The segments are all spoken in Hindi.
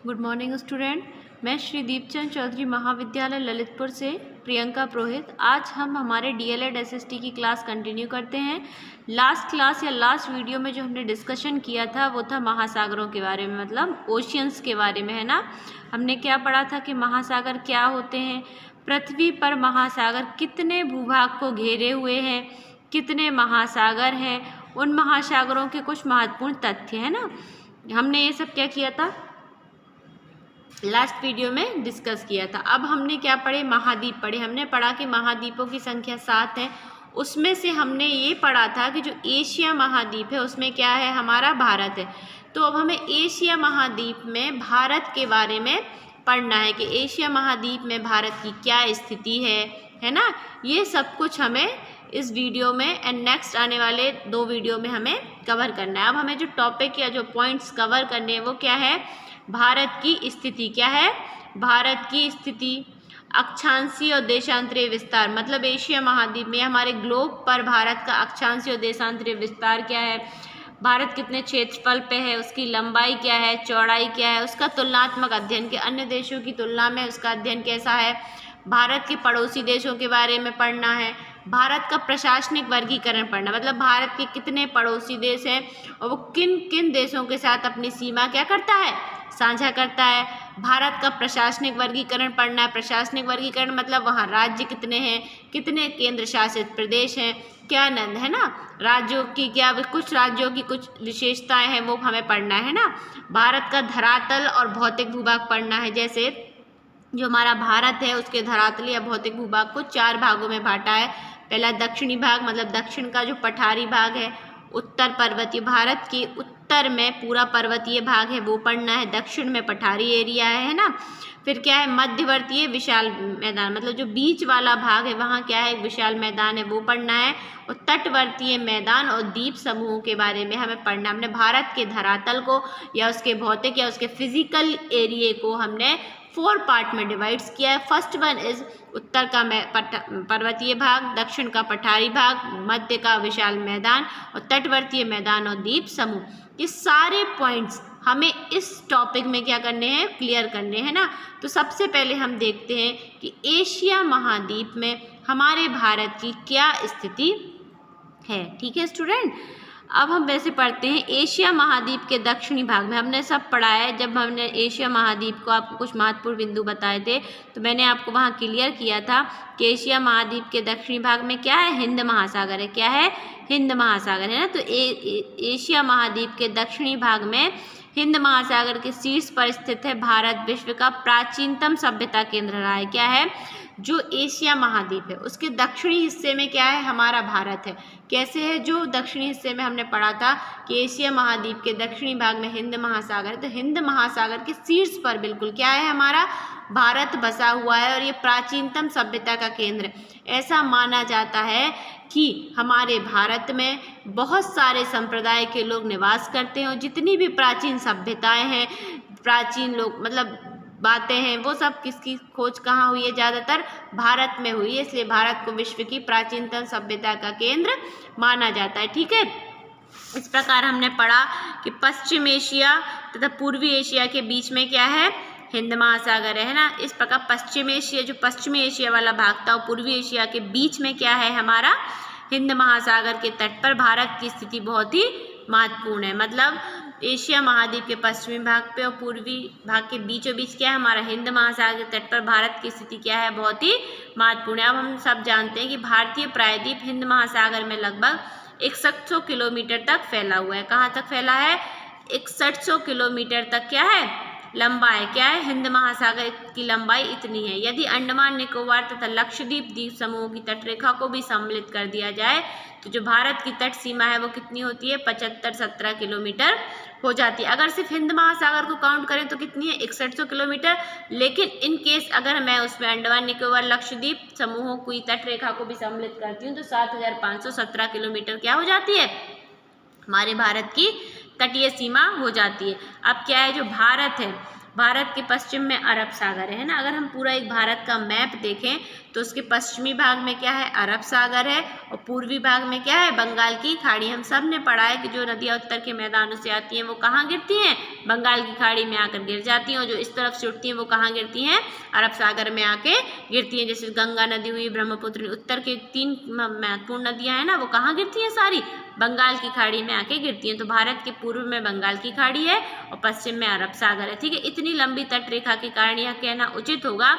Good morning student. मैं श्री दीपचंद चौधरी महाविद्यालय ललितपुर से प्रियंका पुरोहित। आज हम हमारे डीएलएड एसएसटी की क्लास कंटिन्यू करते हैं। लास्ट क्लास या लास्ट वीडियो में जो हमने डिस्कशन किया था वो था महासागरों के बारे में, मतलब ओशियंस के बारे में, है ना। हमने क्या पढ़ा था कि महासागर क्या होते हैं, पृथ्वी पर महासागर कितने भूभाग को घेरे हुए हैं, कितने महासागर हैं, उन महासागरों के कुछ महत्वपूर्ण तथ्य, है ना। हमने ये सब क्या किया था, लास्ट वीडियो में डिस्कस किया था। अब हमने क्या पढ़े, महाद्वीप पढ़े। हमने पढ़ा कि महाद्वीपों की संख्या 7 है। उसमें से हमने ये पढ़ा था कि जो एशिया महाद्वीप है उसमें क्या है, हमारा भारत है। तो अब हमें एशिया महाद्वीप में भारत के बारे में पढ़ना है कि एशिया महाद्वीप में भारत की क्या स्थिति है ना। ये सब कुछ हमें इस वीडियो में एंड नेक्स्ट आने वाले 2 वीडियो में हमें कवर करना है। अब हमें जो टॉपिक या जो पॉइंट्स कवर करने हैं वो क्या है, भारत की स्थिति। क्या है, भारत की स्थिति, अक्षांशीय और देशांतरीय विस्तार, मतलब एशिया महाद्वीप में हमारे ग्लोब पर भारत का अक्षांशीय और देशांतरीय विस्तार क्या है, भारत कितने क्षेत्रफल पे है, उसकी लंबाई क्या है, चौड़ाई क्या है, उसका तुलनात्मक अध्ययन के अन्य देशों की तुलना में उसका अध्ययन कैसा है, भारत के पड़ोसी देशों के बारे में पढ़ना है, भारत का प्रशासनिक वर्गीकरण पढ़ना, मतलब भारत के कितने पड़ोसी देश हैं और वो किन किन देशों के साथ अपनी सीमा क्या करता है, साझा करता है। भारत का प्रशासनिक वर्गीकरण पढ़ना है। प्रशासनिक वर्गीकरण मतलब वहाँ राज्य कितने हैं, कितने केंद्र शासित प्रदेश हैं, क्या नंद है ना, राज्यों की क्या, कुछ राज्यों की कुछ विशेषताएं हैं वो हमें पढ़ना है ना। भारत का धरातल और भौतिक भूभाग पढ़ना है। जैसे जो हमारा भारत है उसके धरातल या भौतिक भूभाग को 4 भागों में बांटा है। पहला दक्षिणी भाग, मतलब दक्षिण का जो पठारी भाग है, उत्तर पर्वतीय, भारत के उत्तर में पूरा पर्वतीय भाग है वो पढ़ना है, दक्षिण में पठारी एरिया है ना। फिर क्या है, मध्यवर्तीय विशाल मैदान, मतलब जो बीच वाला भाग है वहाँ क्या है, एक विशाल मैदान है वो पढ़ना है। और तटवर्तीय मैदान और द्वीप समूहों के बारे में हमें पढ़ना। हमने भारत के धरातल को या उसके भौतिक या उसके फिजिकल एरिए को हमने 4 पार्ट में डिवाइड्स किया है। फर्स्ट वन इज उत्तर का पर्वतीय भाग, दक्षिण का पठारी भाग, मध्य का विशाल मैदान और तटवर्तीय मैदान और द्वीप समूह। ये सारे पॉइंट्स हमें इस टॉपिक में क्या करने हैं, क्लियर करने हैं ना। तो सबसे पहले हम देखते हैं कि एशिया महाद्वीप में हमारे भारत की क्या स्थिति है। ठीक है स्टूडेंट, अब हम वैसे पढ़ते हैं एशिया महाद्वीप के दक्षिणी भाग में। हमने सब पढ़ा है, जब हमने एशिया महाद्वीप को आपको कुछ महत्वपूर्ण बिंदु बताए थे तो मैंने आपको वहाँ क्लियर किया था कि एशिया महाद्वीप के दक्षिणी भाग में क्या है, हिंद महासागर है। क्या है, हिंद महासागर है ना। तो एशिया महाद्वीप के दक्षिणी भाग में हिंद महासागर के शीर्ष पर स्थित है भारत, विश्व का प्राचीनतम सभ्यता केंद्र रहा है। क्या है, जो एशिया महाद्वीप है उसके दक्षिणी हिस्से में क्या है, हमारा भारत है। कैसे है, जो दक्षिणी हिस्से में हमने पढ़ा था कि एशिया महाद्वीप के दक्षिणी भाग में हिंद महासागर है, तो हिंद महासागर के शीर्ष पर बिल्कुल क्या है, हमारा भारत बसा हुआ है और ये प्राचीनतम सभ्यता का केंद्र है। ऐसा माना जाता है कि हमारे भारत में बहुत सारे संप्रदाय के लोग निवास करते हैं और जितनी भी प्राचीन सभ्यताएं हैं, प्राचीन लोग मतलब बातें हैं, वो सब किसकी खोज कहाँ हुई है, ज़्यादातर भारत में हुई है। इसलिए भारत को विश्व की प्राचीनतम सभ्यता का केंद्र माना जाता है। ठीक है, इस प्रकार हमने पढ़ा कि पश्चिम एशिया तथा पूर्वी एशिया के बीच में क्या है, हिंद महासागर है ना। इस प्रकार पश्चिम एशिया, जो पश्चिमी एशिया वाला भाग था और पूर्वी एशिया के बीच में क्या है, हमारा हिंद महासागर के तट पर भारत की स्थिति बहुत ही महत्वपूर्ण है। मतलब एशिया महाद्वीप के पश्चिमी भाग पे और पूर्वी भाग के बीचों बीच क्या है, हमारा हिंद महासागर के तट पर भारत की स्थिति क्या है, बहुत ही महत्वपूर्ण है। अब हम सब जानते हैं कि भारतीय प्रायद्वीप हिंद महासागर में लगभग 6100 किलोमीटर तक फैला हुआ है। कहाँ तक फैला है, 6100 किलोमीटर तक क्या है, लंबा है। क्या है, हिंद महासागर की लंबाई इतनी है। यदि अंडमान निकोबार तथा लक्षद्वीप द्वीप समूहों की तटरेखा को भी सम्मिलित कर दिया जाए तो जो भारत की तट सीमा है वो कितनी होती है, 75-17 किलोमीटर हो जाती है। अगर सिर्फ हिंद महासागर को काउंट करें तो कितनी है, 6100 किलोमीटर। लेकिन इन केस अगर मैं उसमें अंडमान निकोबार लक्षद्वीप समूहों की तटरेखा को भी सम्मिलित करती हूँ तो 7517 किलोमीटर क्या हो जाती है, हमारे भारत की तटीय सीमा हो जाती है। अब क्या है, जो भारत है भारत के पश्चिम में अरब सागर है ना। अगर हम पूरा एक भारत का मैप देखें तो उसके पश्चिमी भाग में क्या है, अरब सागर है, और पूर्वी भाग में क्या है, बंगाल की खाड़ी। हम सब ने पढ़ा है कि जो नदियाँ उत्तर के मैदानों से आती हैं वो कहाँ गिरती हैं, बंगाल की खाड़ी में आकर गिर जाती हैं, और जो इस तरफ से उठती हैं वो कहाँ गिरती हैं, अरब सागर में आके गिरती हैं। जैसे गंगा नदी हुई, ब्रह्मपुत्र, उत्तर के 3 महत्वपूर्ण नदियाँ हैं ना, वो कहाँ गिरती हैं, सारी बंगाल की खाड़ी में आके गिरती हैं। तो भारत के पूर्व में बंगाल की खाड़ी है और पश्चिम में अरब सागर है। ठीक है, इतनी लंबी तट रेखा के कारण यह कहना उचित होगा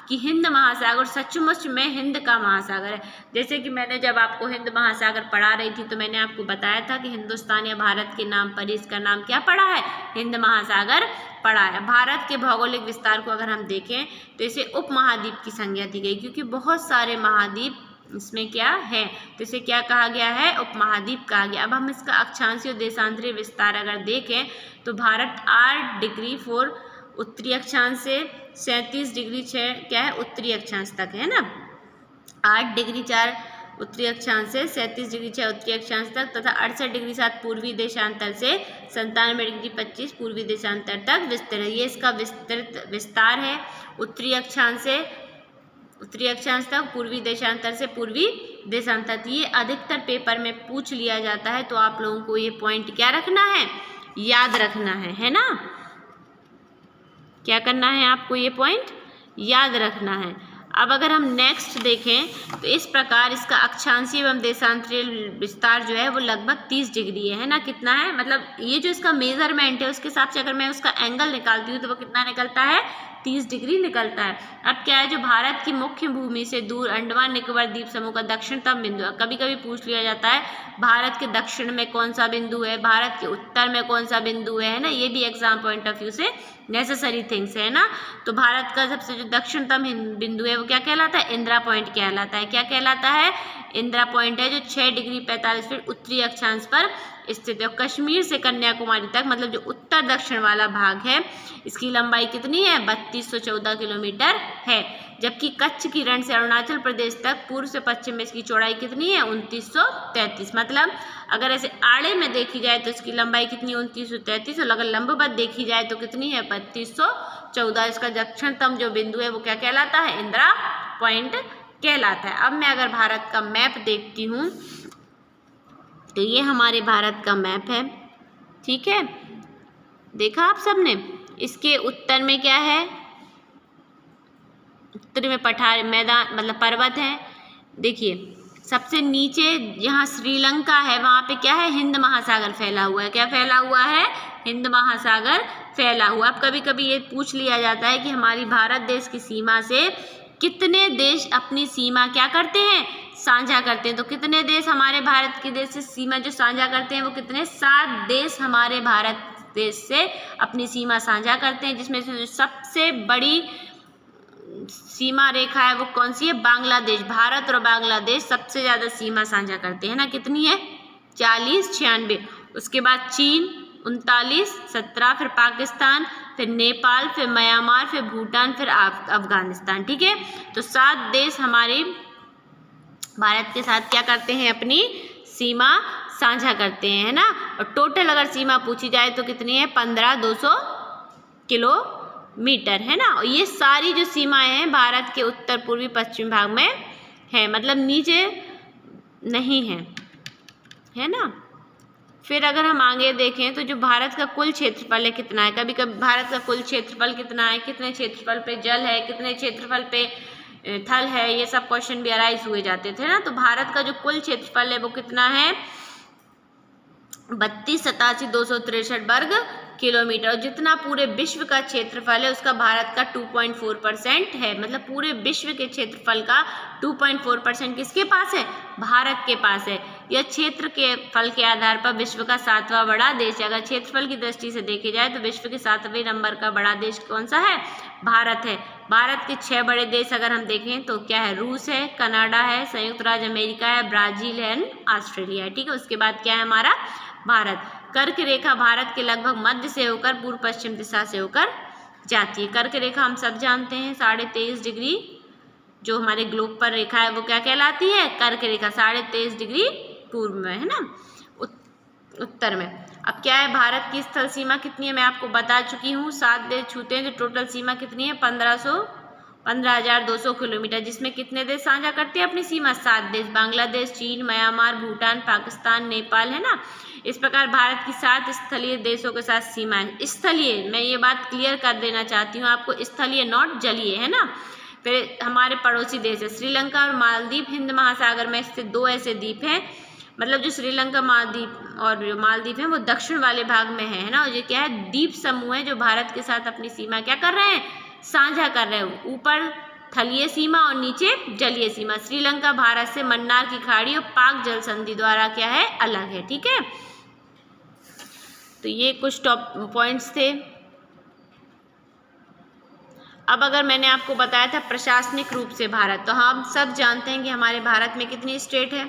कि हिंद महासागर सचमुच में हिंद का महासागर है। जैसे कि मैंने जब आपको हिंद महासागर पढ़ा रही थी तो मैंने आपको बताया था कि हिंदुस्तान या भारत के नाम पर इसका नाम क्या पड़ा है, हिंद महासागर पड़ा है। भारत के भौगोलिक विस्तार को अगर हम देखें तो इसे उपमहाद्वीप की संज्ञा दी गई, क्योंकि बहुत सारे महाद्वीप इसमें क्या है, तो इसे क्या कहा गया है, उपमहाद्वीप कहा गया। अब हम इसका अक्षांशीय और देशांतरीय विस्तार अगर देखें तो भारत 8 डिग्री 4 उत्तरी अक्षांश से 37 डिग्री 6 क्या है, उत्तरी अक्षांश तक है ना। 8 डिग्री 4 उत्तरी अक्षांश से 37 डिग्री 6 उत्तरी अक्षांश तक, तथा 68 डिग्री 7 पूर्वी देशांतर से 97 डिग्री 25 पूर्वी देशांतर तक विस्तृत है। ये इसका विस्तृत विस्तार है। उत्तरी अक्षांश से उत्तरी अक्षांश तक, पूर्वी देशांतर से पूर्वी देशांतर। ये अधिकतर पेपर में पूछ लिया जाता है, तो आप लोगों को ये पॉइंट क्या रखना है, याद रखना है ना। क्या करना है आपको, ये पॉइंट याद रखना है। अब अगर हम नेक्स्ट देखें तो इस प्रकार इसका अक्षांशीय एवं देशांतरीय विस्तार जो है वो लगभग 30 डिग्री है ना। कितना है, मतलब ये जो इसका मेजरमेंट है उसके हिसाब से अगर मैं उसका एंगल निकालती हूँ तो वो कितना निकलता है, 30 डिग्री निकलता है। अब क्या है, जो भारत की मुख्य भूमि से दूर अंडमान निकोबार द्वीप समूह का दक्षिणतम बिंदु है। कभी कभी पूछ लिया जाता है भारत के दक्षिण में कौन सा बिंदु है, भारत के उत्तर में कौन सा बिंदु है ना। ये भी एग्जाम पॉइंट ऑफ व्यू से नेसेसरी थिंग्स है ना। तो भारत का सबसे जो दक्षिणतम बिंदु है वो क्या कहलाता है, इंदिरा पॉइंट कहलाता है। क्या कहलाता है, इंदिरा पॉइंट है, जो 6 डिग्री 45 मिनट उत्तरी अक्षांश पर स्थित है। कश्मीर से कन्याकुमारी तक, मतलब जो उत्तर दक्षिण वाला भाग है, इसकी लंबाई कितनी है, 3214 किलोमीटर है। जबकि कच्छ की रण से अरुणाचल प्रदेश तक पूर्व से पश्चिम में इसकी चौड़ाई कितनी है, 2933। मतलब अगर ऐसे आड़े में देखी जाए तो इसकी लंबाई कितनी है, 2933, और अगर लंबवत देखी जाए तो कितनी है, 3214। इसका दक्षिणतम जो बिंदु है वो क्या कहलाता है, इंदिरा पॉइंट कहलाता है। अब मैं अगर भारत का मैप देखती हूँ तो ये हमारे भारत का मैप है, ठीक है, देखा आप सबने। इसके उत्तर में क्या है, उत्तर में पठार मैदान मतलब पर्वत है। देखिए सबसे नीचे जहाँ श्रीलंका है वहाँ पे क्या है, हिंद महासागर फैला हुआ है। क्या फैला हुआ है, हिंद महासागर फैला हुआ। अब कभी कभी ये पूछ लिया जाता है कि हमारी भारत देश की सीमा से कितने देश अपनी सीमा क्या करते हैं, साझा करते हैं। तो कितने देश हमारे भारत के देश से सीमा जो साझा करते हैं वो कितने, 7 देश हमारे भारत देश से अपनी सीमा साझा करते हैं, जिसमें से सबसे बड़ी सीमा रेखा है वो कौन सी है, बांग्लादेश। भारत और बांग्लादेश सबसे ज़्यादा सीमा साझा करते हैं ना। कितनी है, 40, 96। उसके बाद चीन 39, 17, फिर पाकिस्तान, फिर नेपाल, फिर म्यांमार, फिर भूटान, फिर अफगानिस्तान। ठीक है, तो 7 देश हमारे भारत के साथ क्या करते हैं, अपनी सीमा साझा करते हैं, है ना। और टोटल अगर सीमा पूछी जाए तो कितनी है, 15,200 किलोमीटर, है ना। और ये सारी जो सीमाएं हैं भारत के उत्तर पूर्वी पश्चिम भाग में है, मतलब नीचे नहीं है ना। फिर अगर हम आगे देखें तो जो भारत का कुल क्षेत्रफल है कितना है, कभी कभी भारत का कुल क्षेत्रफल कितना है, कितने क्षेत्रफल पे जल है, कितने क्षेत्रफल पे थल है, ये सब क्वेश्चन भी अराइज हुए जाते थे ना। तो भारत का जो कुल क्षेत्रफल है वो कितना है, 32,87,263 वर्ग किलोमीटर। और जितना पूरे विश्व का क्षेत्रफल है उसका भारत का 2.4% है। मतलब पूरे विश्व के क्षेत्रफल का 2.4% किसके पास है, भारत के पास है। यह क्षेत्र के फल के आधार पर विश्व का 7वां बड़ा देश है। अगर क्षेत्रफल की दृष्टि से देखे जाए तो विश्व के 7वें नंबर का बड़ा देश कौन सा है, भारत है। भारत के 6 बड़े देश अगर हम देखें तो क्या है, रूस है, कनाडा है, संयुक्त राज्य अमेरिका है, ब्राजील है, ऑस्ट्रेलिया है। ठीक है, उसके बाद क्या है हमारा भारत। कर्क रेखा भारत के लगभग मध्य से होकर पूर्व पश्चिम दिशा से होकर जाती है। कर्क रेखा हम सब जानते हैं 23.5 डिग्री जो हमारे ग्लोब पर रेखा है वो क्या कहलाती है, कर्क रेखा। 23.5 डिग्री पूर्व में, है ना, उत्तर में। अब क्या है, भारत की स्थल सीमा कितनी है मैं आपको बता चुकी हूँ, 7 देश छूते हैं, तो टोटल सीमा कितनी है 15,200 किलोमीटर, जिसमें कितने देश साझा करते हैं अपनी सीमा, 7 देश, बांग्लादेश, चीन, म्यांमार, भूटान, पाकिस्तान, नेपाल, है ना। इस प्रकार भारत की 7 स्थलीय देशों के साथ सीमा है। स्थलीय, मैं ये बात क्लियर कर देना चाहती हूँ आपको, स्थलीय नॉट जलीय, है ना। फिर हमारे पड़ोसी देश है श्रीलंका और मालदीव, हिंद महासागर में स्थित 2 ऐसे द्वीप हैं, मतलब जो श्रीलंका मालदीव और जो मालदीव हैं वो दक्षिण वाले भाग में है ना। और ये क्या है, द्वीप समूह है जो भारत के साथ अपनी सीमा क्या कर रहे हैं, साझा कर रहे हैं। ऊपर थलीय सीमा और नीचे जलीय सीमा। श्रीलंका भारत से मन्नार की खाड़ी और पाक जल संधि द्वारा क्या है, अलग है, ठीक है। तो ये कुछ टॉप पॉइंट्स थे। अब अगर मैंने आपको बताया था प्रशासनिक रूप से भारत, तो हम सब जानते हैं कि हमारे भारत में कितनी स्टेट है,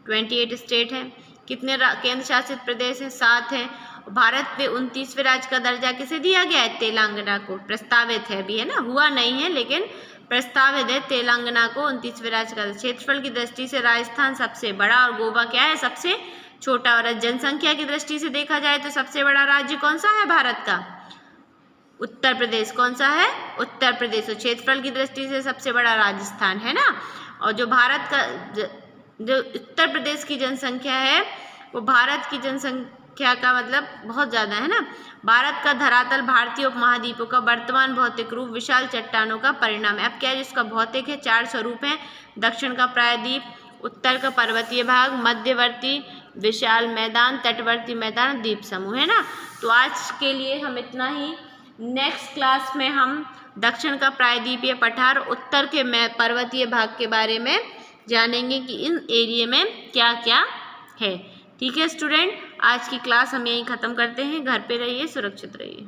28 स्टेट है। कितने केंद्र शासित प्रदेश हैं, 7 हैं। भारत पे 29वें राज्य का दर्जा किसे दिया गया है, तेलंगाना को, प्रस्तावित है अभी, है ना, हुआ नहीं है लेकिन प्रस्तावित है तेलंगाना को 29वें राज्य का। क्षेत्रफल की दृष्टि से राजस्थान सबसे बड़ा और गोवा क्या है, सबसे छोटा। और जनसंख्या की दृष्टि से देखा जाए तो सबसे बड़ा राज्य कौन सा है भारत का, उत्तर प्रदेश। कौन सा है, उत्तर प्रदेश। और क्षेत्रफल की दृष्टि से सबसे बड़ा राजस्थान, है ना। और जो भारत का जो उत्तर प्रदेश की जनसंख्या है वो भारत की जनसंख्या का मतलब बहुत ज़्यादा है ना। भारत का धरातल भारतीय उपमहाद्वीपों का वर्तमान भौतिक रूप विशाल चट्टानों का परिणाम है। अब क्या है, जिसका भौतिक है 4 स्वरूप हैं, दक्षिण का प्रायद्वीप, उत्तर का पर्वतीय भाग, मध्यवर्ती विशाल मैदान, तटवर्ती मैदान, द्वीप समूह, है ना। तो आज के लिए हम इतना ही। नेक्स्ट क्लास में हम दक्षिण का प्रायद्वीपीय पठार, उत्तर के पर्वतीय भाग के बारे में जानेंगे कि इन एरिया में क्या क्या है। ठीक है स्टूडेंट, आज की क्लास हम यहीं ख़त्म करते हैं। घर पे रहिए, सुरक्षित रहिए।